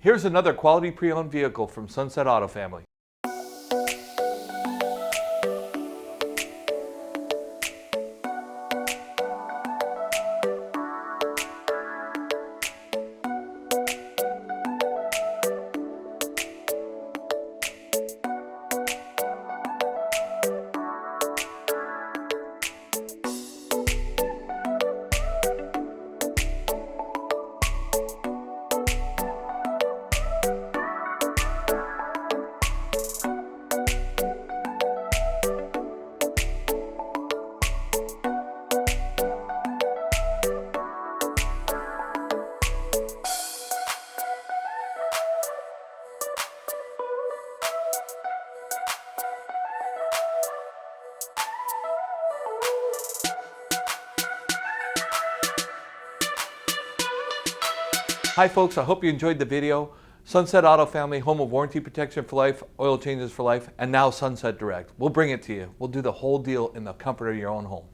Here's another quality pre-owned vehicle from Sunset Auto Family. Hi folks, I hope you enjoyed the video. Sunset Auto Family, home of warranty protection for life, oil changes for life, and now Sunset Direct. We'll bring it to you. We'll do the whole deal in the comfort of your own home.